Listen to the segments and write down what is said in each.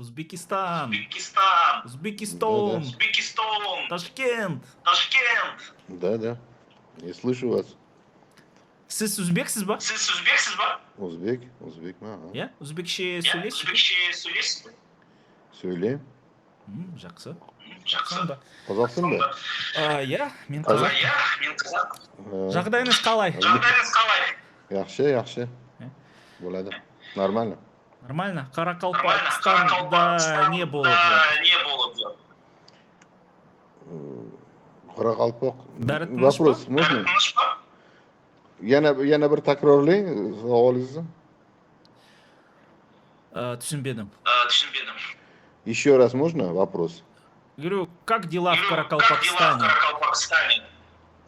Узбекистан, Узбекистан, Узбекистон, Узбекистан, Ташкент. Ташкент. Да. Я слышу вас. Siz Uzbeksiz ba? Siz Özbeksiz ba? Uzbek mi? Ha. Ya, Uzbekçe Ya, söyleyesiz mi? Özbekçe söyleyesiz mi? Söyleyeyim. Жақсы. Жақсы. Сонда. Қазақстан ба? Я, мен Қазақ. қазақ. Я, мен қазақ. Жағдайыңыз қалай? Жағдайыңыз қалай? Yaxshi. Bo'ladi. Нормально. Нормально. Нормально. Қарақалпақстанда не болып жатыр? не болып жатыр? Qoraqalpoq. Bari tinish Вопрос ba? можно? Тыныш па? Yana bir takrorlang savolingizni. Түсінбедім. Түсінбедім. Еще раз можно вопрос? Говорю, как дела в Как дела в Каракалпакстане?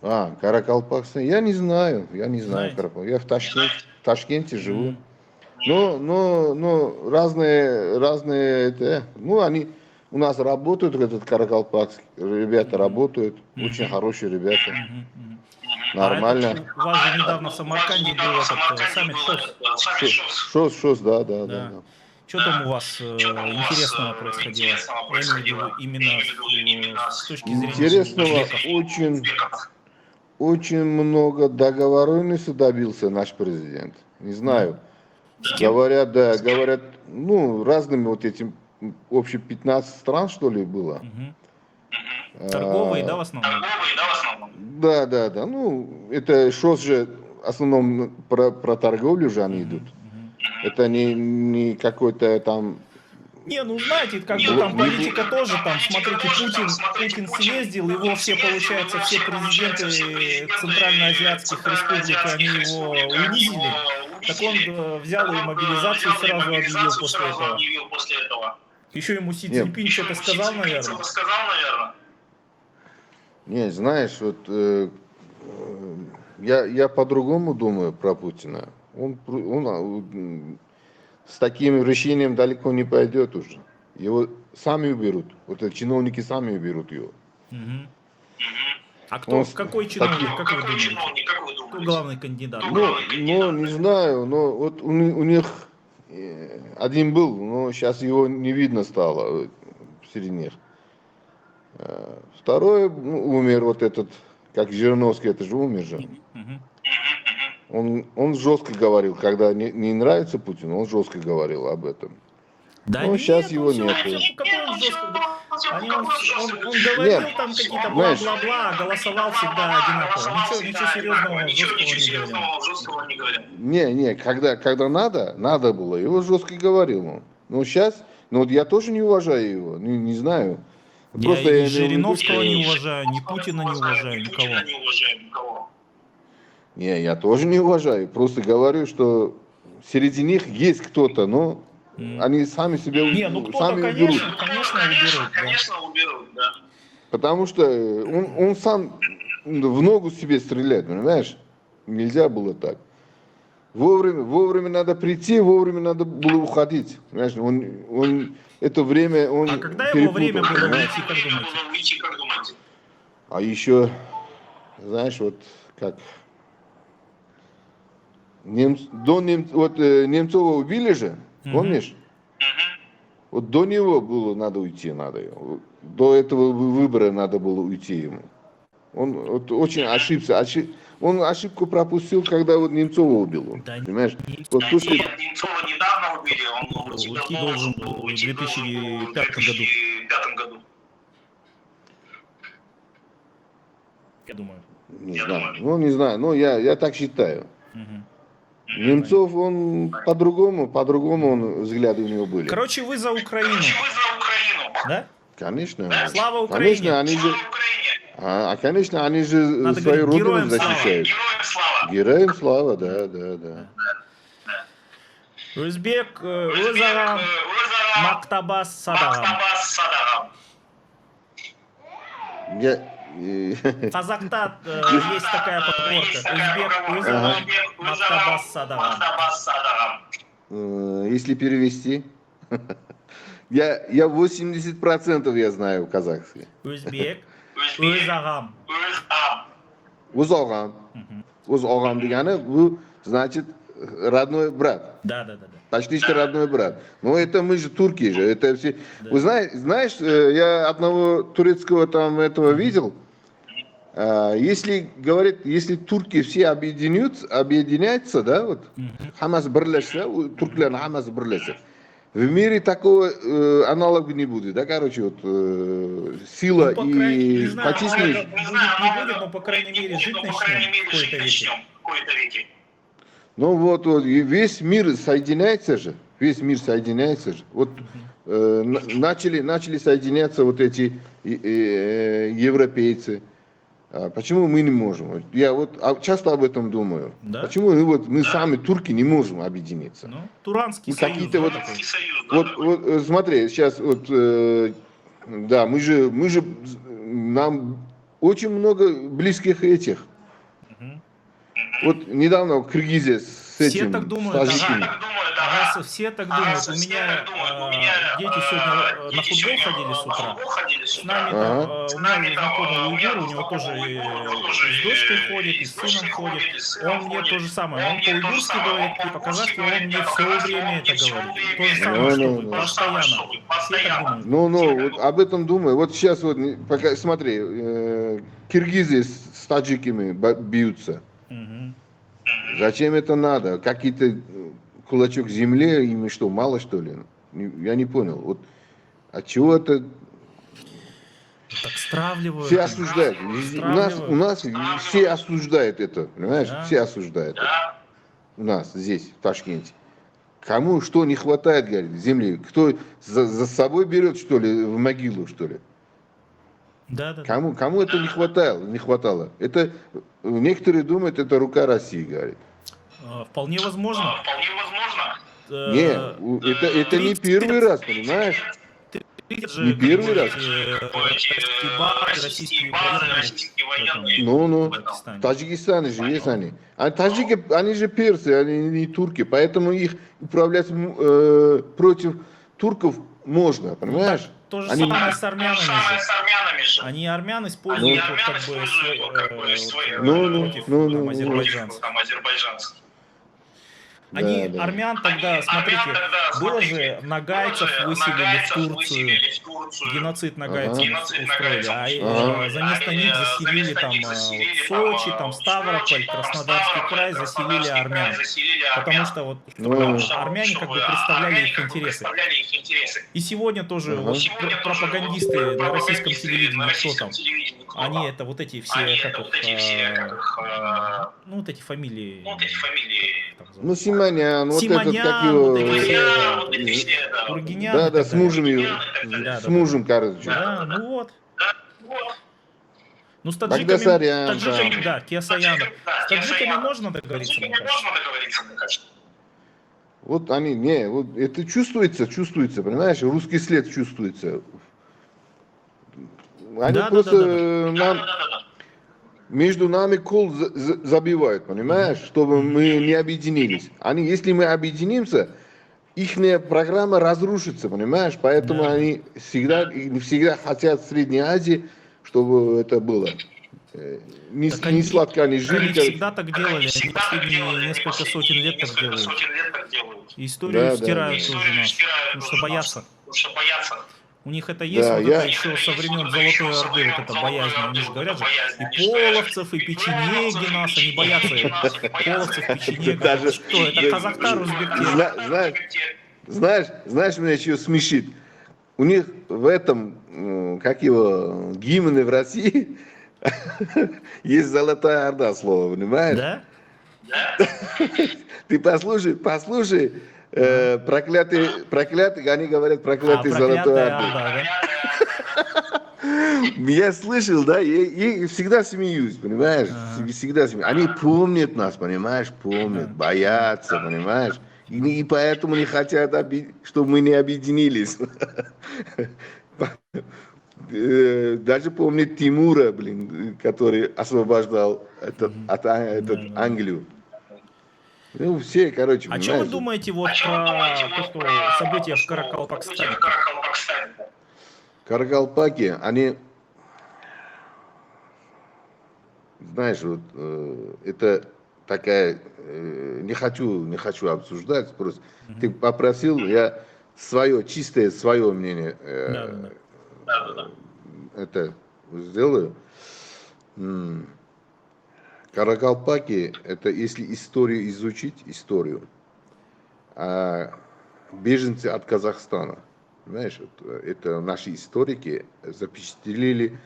Каракалпакстане? Каракалпакстан. Я не знаю. Знаете? Каракалпак. Я в Ташкенте живу. М. Но разные это. Ну, они у нас работают, этот Каракалпакский. Ребята работают. Очень хорошие ребята. Нормально. У вас же недавно в Самарканде был этот саммит ШОС. ШОС, да. Что там у вас интересного происходило? Я имею в виду именно с точки зрения Интересного узбеков. очень много договоренностей добился наш президент. Не знаю. Говорят, ну, разными вот этим, общем 15 стран, что ли, было. Торговые, да, в основном? Да. Ну, это ШОС же в основном про торговлю же они идут. Это не какой-то там... Не, ну знаете, как бы там политика тоже, там, смотрите, Путин съездил, его все, получается, все президенты центральноазиатских республик, они его унизили. Так он взял и мобилизацию сразу объявил после этого. Еще ему Си Цзиньпин что-то сказал, наверное. Не, знаешь, вот я по-другому думаю про Путина. Он с таким решением далеко не пойдет уже. Его сами уберут. Вот эти чиновники сами уберут его. А какой чиновник, как вы думаете? Кто главный кандидат? Ну, не знаю, но вот у них один был, но сейчас его не видно стало среди них. Второй умер, вот этот, как Жириновский, это же умер же. Он жестко говорил, когда не нравится Путин, он жестко говорил об этом. Да ну, нет, сейчас его нет. Какой он жестко? Он говорил там какие-то бла-бла-бла, а голосовал всегда одинаково. Ничего серьезного, жесткого не говорил. Не, когда надо было, его жестко говорил. Но сейчас, вот я тоже не уважаю его, не знаю. Просто я Жириновского не уважаю, ни Путина не уважаю, никого. Не, я тоже не уважаю. Просто говорю, что среди них есть кто-то, но они сами себя уберут. Не, ну кто-то, конечно уберут, да. Потому что он сам в ногу себе стреляет, понимаешь? Нельзя было так. Вовремя надо прийти, вовремя надо было уходить. Понимаешь? Он это время... А когда его время было уйти, как думаете? А еще, знаешь, вот как... Немцова убили же, помнишь? Вот до него надо уйти. До этого выбора надо было уйти ему. Он вот очень ошибся. Он ошибку пропустил, когда вот Немцова убил. Да, понимаешь? Немцова недавно убили, он уйти должен был в 2005 году. Я думаю. Не знаю, но я так считаю. Немцов, он по-другому взгляды у него были. Короче, вы за Украину. Да? Конечно. Слава Украине. Конечно, они же... конечно, они же свою родину защищают. Героям слава, да. Өзбек, өзара мактабас садагам. Казахта есть такая поговорка. Өзбек, өзара мактабас садагам. Если перевести... Я 80% я знаю казахский. Өзбек, өзагам. O'z og'am degani bu значит родной брат. Да. почти что родной брат. Но это мы же турки же, это все. Да. Вы знаешь, я одного турецкого там этого видел. Если говорит, если турки все объединяются, да, вот, Хамас бірлесе, турклер Хамас бірлесе. В мире такого аналога не будет, да, короче, вот сила Ну, по крайней и не знаю, по численности. будет, не будет, но по крайней мере жить начнем в какой-то веке. Ну вот, и весь мир соединяется же, весь мир соединяется же. Вот начали соединяться вот эти европейцы. Почему мы не можем? Я вот часто об этом думаю. Да? Почему мы сами, турки, не можем объединиться? Ну, Туранский Ну, союз. какие-то да, вот, такой? вот смотри, сейчас вот, да, мы же, нам очень много близких этих. Мгм. Вот недавно в Киргизии с Все этим, так с думают, таджиками. ага, все так думают. У меня дети сегодня на футбол ходили с утра. С нами там, Ага. у меня знакомый уйгур, у него тоже с дочкой ходит, и с сыном ходит. Он мне то же самое, он по-уйгурски говорит, и по-казахски он мне все время это говорит. То же самое, что вы, постоянно. Все так думают. Ну, вот об этом думаю. Вот сейчас вот, пока, смотри, киргизы с таджиками бьются. Мгм. Зачем это надо? Какие-то кулачок земли, им что, мало что ли? Я не понял. Вот от чего это Так стравливают. все осуждают? У нас все осуждают это, понимаешь? Да. Все осуждают. У нас здесь, в Ташкенте. Кому что не хватает, говорит, земли? Кто за собой берет, что ли, в могилу, что ли? Да. Кому это не хватало? Это некоторые думают, это рука России, говорит. Вполне возможно. Не, это не первый раз, понимаешь? Не первый раз. Российские военные Ну, в Пакистане. в Таджикистане же есть они. А таджики, они же персы, они не турки, поэтому их управлять против турков можно, понимаешь? То же Они- самое с армянами же. Они армян используют вот как бы против там, азербайджанцев. Они, Да. армян тогда, смотрите, было же нагайцев выселили в Турцию, геноцид нагайцев устроили, а за место них заселили там Сочи, там Ставрополь, Краснодарский край, заселили армян. Потому что вот Ну. армяне как бы представляли их интересы. И сегодня тоже Ага. вот пропагандисты на российском телевидении, кто там? Они это вот эти все, как их, ну вот эти фамилии. как там зовут? Ну, Симонян, вот этот, как Симонян, его... вот эти все, Тургенян и Да, так с далее. мужем его, Да, с да, мужем, короче. Да, ну вот. Ну с Багдасарян, таджиками, да. да, Киасаян. С таджиками можно договориться, мне кажется. Вот они, вот это чувствуется, понимаешь, русский след чувствуется. Они Да. просто между нами кол забивают, понимаешь, чтобы мы не объединились. Если мы объединимся, их программа разрушится, понимаешь, поэтому Да. они всегда хотят в Средней Азии, чтобы это было. Не Так сладко они жили. Они всегда так делали, они последние несколько сотен лет так делают. Историю Да, стирают да. тоже нас, потому что боятся. У них это есть, Да, вот я- это еще со времен Золотой Орды, вот эта боязнь. Они же говорят же, и половцев, и печенеги нас, они боятся половцев, печенегов. Даже- Это что, это казахтар, узбектер? Знаешь, меня еще смешит? У них в этом, как его, гимны в России, есть Золотая Орда слово, понимаешь? Да? Ты послушай, проклятый, они говорят проклятый Золотой проклятая Орды. Орда, да? Я слышал, да, и всегда смеюсь, понимаешь? Ага. Всегда смеюсь. Они помнят нас, понимаешь, помнят, боятся, понимаешь? И поэтому не хотят, чтобы мы не объединились. Даже помнит Тимура, который освобождал Англию. Ну, все, короче, А что вы понимаешь? думаете вот про то, что события в Каракалпакстане? Карагалпаки, они, знаешь, вот это такая не хочу обсуждать, просто ты попросил, я свое, чистое свое мнение это сделаю. Каракалпаки, это если историю изучить, беженцы от Казахстана, понимаешь, это наши историки запечатлели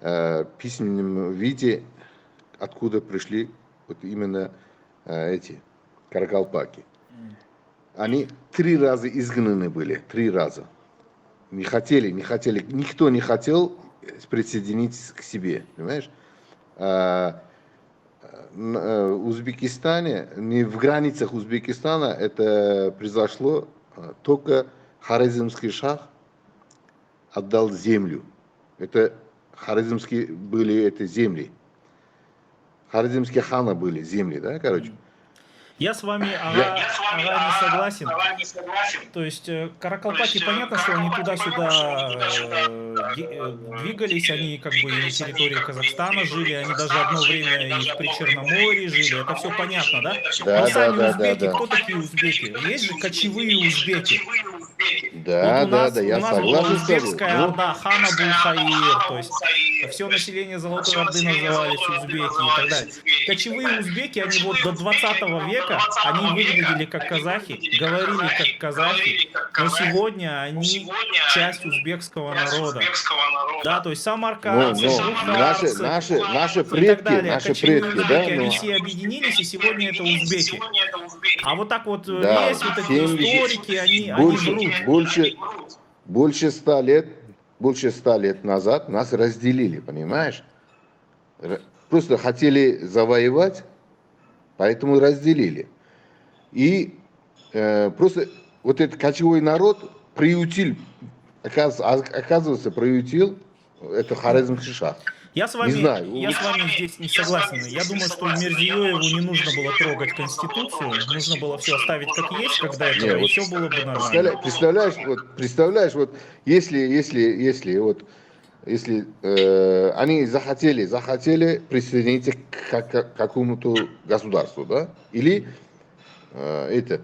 в письменном виде, откуда пришли вот именно эти каракалпаки. Они 3 раза изгнаны были, 3 раза. Не хотели, никто не хотел присоединиться к себе, понимаешь? В Узбекистане, не в границах Узбекистана, это произошло, только Хорезмский шах отдал землю. Это хорезмские были это земли. Хорезмские хана были земли, да, короче. Я с вами, ага, не согласен. То есть каракалпаки, понятно, что они туда-сюда двигались, они как бы и на территории Казахстана жили, они даже одно время и при Черноморье жили, это все понятно, да? Но сами узбеки, кто такие узбеки? Есть же кочевые узбеки. Да, вот я у нас согласен. была узбекская орда, хан Абул-Хаир, то есть все население Золотой Орды назывались узбеки и так далее. Кочевые узбеки, они вот до 20 века, они выглядели как казахи, говорили как казахи, но сегодня они часть узбекского народа. Да, то есть самаркандцы, бухарцы наши и так предки, далее. Кочевые узбеки, да, они все объединились, и сегодня это узбеки. А вот так вот лезть, вот эти историки, они врут. Больше 100 лет назад нас разделили, понимаешь? Просто хотели завоевать, поэтому разделили. И просто вот этот кочевой народ приютил, оказывается, приютил это Хорезмский шах. Я с вами здесь не согласен. Я думаю, что Мирзиёеву не нужно было трогать Конституцию, нужно было все оставить как есть, когда это, и все было бы нормально. Представляешь, вот если они захотели присоединиться к какому-то государству, да? Или это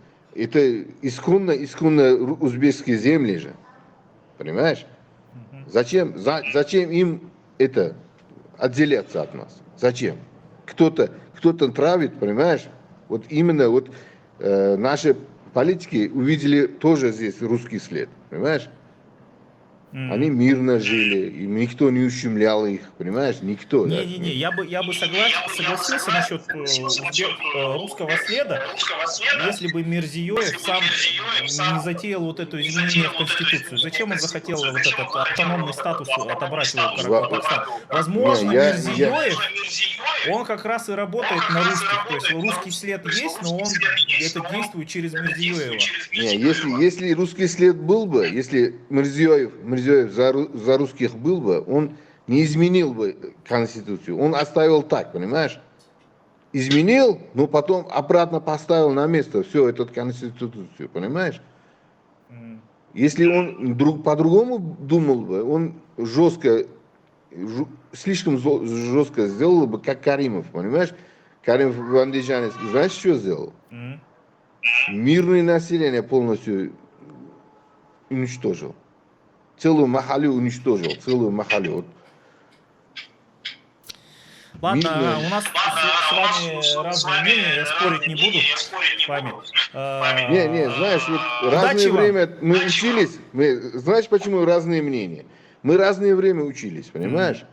исконно узбекские земли же, понимаешь? Зачем им это отделяться от нас? Зачем? Кто-то травит, понимаешь? Вот именно вот наши политики увидели тоже здесь русский след, понимаешь? Они мирно жили, и никто не ущемлял их, понимаешь? Никто. Не, я бы согласился насчет русского следа, если бы Мирзиёев сам не затеял вот это изменение в Конституцию. Зачем он захотел вот этот автономный статус отобрать его Каракалпакстан? Возможно, Мирзиёев, он как раз и работает на русских. То есть русский след есть, но он это действует через Мирзиёева. Если русский след был бы, если Мирзиёев за русских был бы, он не изменил бы Конституцию. Он оставил так, понимаешь? Изменил, но потом обратно поставил на место всю эту Конституцию, понимаешь? Если он по-другому думал бы, он слишком жестко сделал бы, как Каримов, понимаешь? Каримов в Андижане, знаешь, что сделал? Мирное население полностью уничтожил. Целую махалю уничтожил, целую махалю. Ладно, у нас с вами разные мнения, я спорить не буду с вами. Знаешь, вот разное время мы учились, знаешь, почему разные мнения? Мы разное время учились, понимаешь?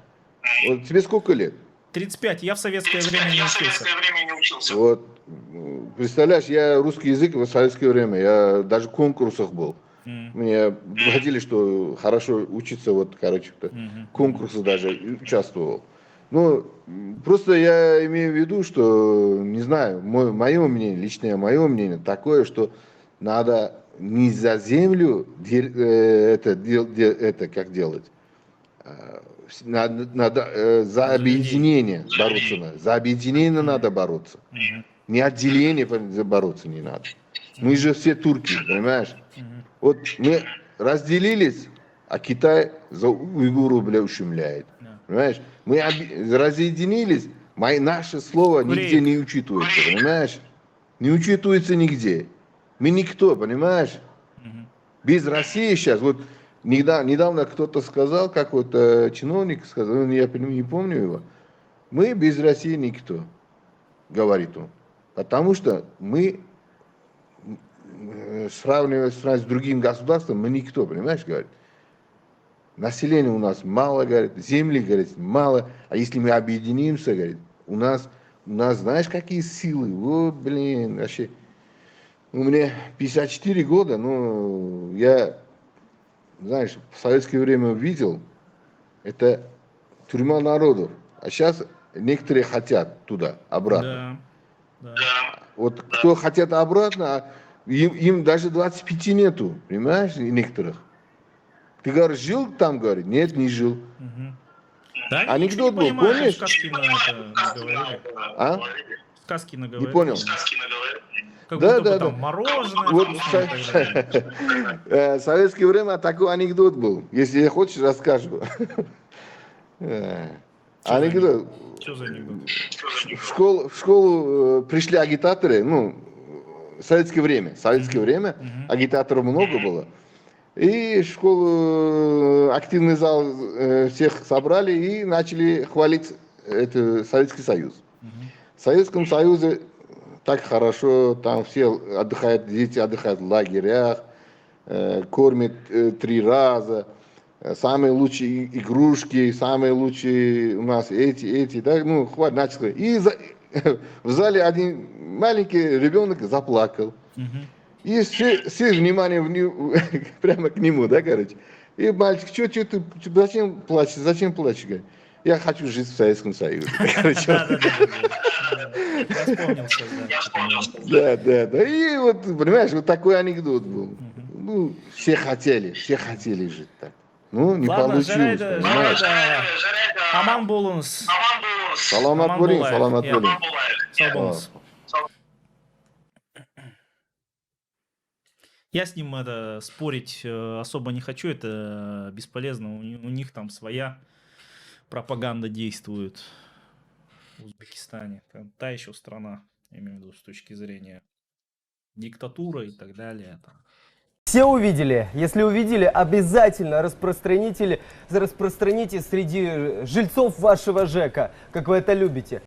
Вот тебе сколько лет? 35, я в советское время не учился. Вот, представляешь, я русский язык в советское время, я даже в конкурсах был. Мне говорили, что хорошо учиться, вот, короче, конкурсы даже участвовал. Ну, просто я имею в виду, что, не знаю, мое мнение, личное мое мнение такое, что надо не за землю это как делать, надо за объединение бороться, за объединение надо бороться, не отделение бороться не надо. Мы же все турки, понимаешь? Вот мы разделились, а Китай за уйгуру, бля, ущемляет. Понимаешь? Мы разъединились, наше слово нигде не учитывается, понимаешь? не учитывается нигде. Мы никто, понимаешь? Мгм. Без России сейчас, вот недавно кто-то сказал, какой-то чиновник сказал, ну, я не помню его, мы без России никто, говорит он. Потому что мы, сравнивая с другим государством, мы никто, понимаешь, говорит. Населения у нас мало, говорит, земли, говорит, мало, а если мы объединимся, говорит, у нас знаешь, какие силы, вот, блин, вообще. У меня 54 года, но я, знаешь, в советское время увидел, это тюрьма народов. А сейчас некоторые хотят туда, обратно. Да, да. Да. Вот кто хотят обратно, им даже 25 нету, понимаешь, некоторых. Ты говоришь, жил там, говорит, нет, не жил. Мгм. Да, они ничего Анекдот не был, понимают, им помнишь? сказки на это наговорили. А? Сказки Не наговорили. понял. Сказки наговорили. Как Да, будто бы да, там да. мороженое Вот вкусное и так далее. в советское время такой анекдот был. Если хочешь, расскажу. Чё за Анекдот. Что за анекдот? В школу пришли агитаторы, ну, в советское время. В советское время Мгм. агитаторов много было. И в школу активный зал всех собрали и начали хвалить это, Советский Союз. Мгм. В Советском Союзе так хорошо, там все отдыхают, дети отдыхают в лагерях, кормят 3 раза, самые лучшие игрушки, самые лучшие у нас эти, да, ну, хватит, начал. И в зале один маленький ребенок заплакал. Мгм. И все внимание прямо к нему, да, короче. И мальчик, что ты, зачем плачешь, говорит. Я хочу жить в Советском Союзе. Короче, Да. Я вспомнил сейчас, да. Я вспомнил. да. И вот, понимаешь, вот такой анекдот был. Мгм. Ну, все хотели жить так. Ну, не Ладно, получилось, жарайды, понимаешь? жарайды. Аман болыңыз. Саламат Аман болейін, болайық, саламат иә. болейін. Сау болыңыз. Я с ним спорить особо не хочу, это бесполезно. У них там своя пропаганда действует в Узбекистане. Там та еще страна, я имею в виду, с точки зрения диктатуры и так далее. Там. Все увидели? Если увидели, обязательно распространите среди жильцов вашего ЖЭКа, как вы это любите.